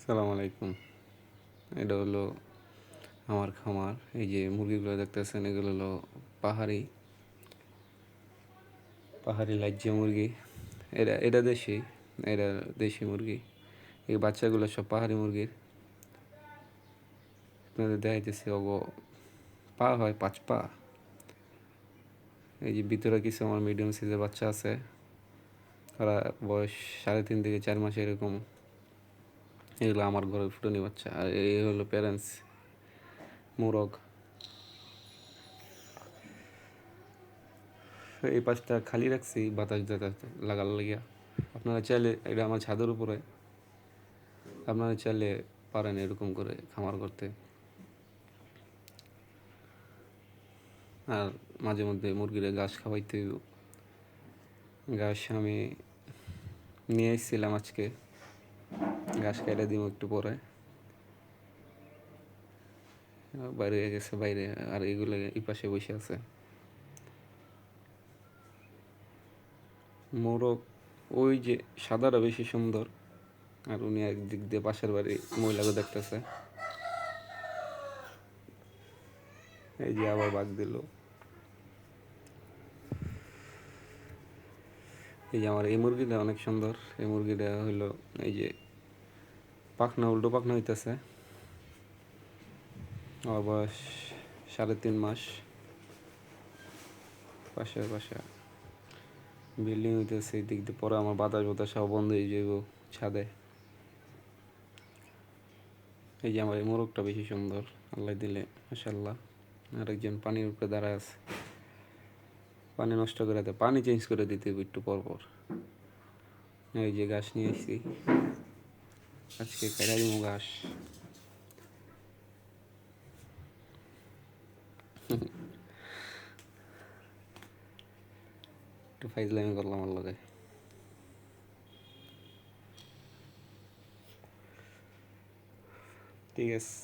আসসালামু আলাইকুম। এটা হলো আমার খামার। এই যে মুরগিগুলো দেখতেছেন, এগুলো হলো পাহাড়ি পাহাড়ি লাজ্জা মুরগি। এটা দেশি, এটা দেশি মুরগি। এই বাচ্চাগুলো সব পাহাড়ি মুরগির। আপনাদের দেখাইতেছি, পা হয় 5 পা। এই যে ভিতরে কিছু আমার মিডিয়াম সাইজের বাচ্চা আছে, তারা বয়স 3.5 থেকে 4 মাস এরকম। এগুলো আমার ঘরের ফুটানি বাচ্চা। আর এই হলো প্যারেন্টস মোরগ। এই পাশটা খালি রাখছি বাতাস যাতাস লাগার লাগিয়া। আপনারা চাইলে, এটা আমার ছাদের উপরে, আপনারা চাইলে পারেন এরকম করে খামার করতে। আর মাঝে মধ্যে মুরগিরা ঘাস খাওয়াইতে হইব। ঘাস আমি নিয়ে এসেছিলাম আজকে, ঘাস কেটে দিব একটু পরে। বাইরে গেছে বাইরে, আর এগুলো এই পাশে বসে আছে। মোরগ ওই যে সাদাটা বেশি সুন্দর, আর উনি একদিক দিয়ে পাশের বাড়ি মহিলাকে দেখতেছে। এই যে আবার বাঘ দিল। এই যে আমার এই মুরগিটা অনেক সুন্দর। এই মুরগিটা হইলো, এই যে পাখনা, উল্টো পাখনা হইতেছে। আমার বয়স 3.5 মাস। পাশে বিল্ডিং হইতেছে, এই দিক দিয়ে পরে আমার বাতাস সব বন্ধ হয়ে যাইব ছাদে। এই যে আমার এই মোরগটা বেশি সুন্দর, আল্লাহ দিলে মাশাল্লাহ। আরেকজন পানির উপরে দাঁড়ায় আছে, পানি নষ্ট করে দেয়, পানি চেঞ্জ করে দিতে একটু পর পর। এই যে ঘাস নিয়ে এসেছি, আজকে কেটে দিব ঘাস। একটু ফাইজলামি করলাম আমার লগে। ঠিক আছে।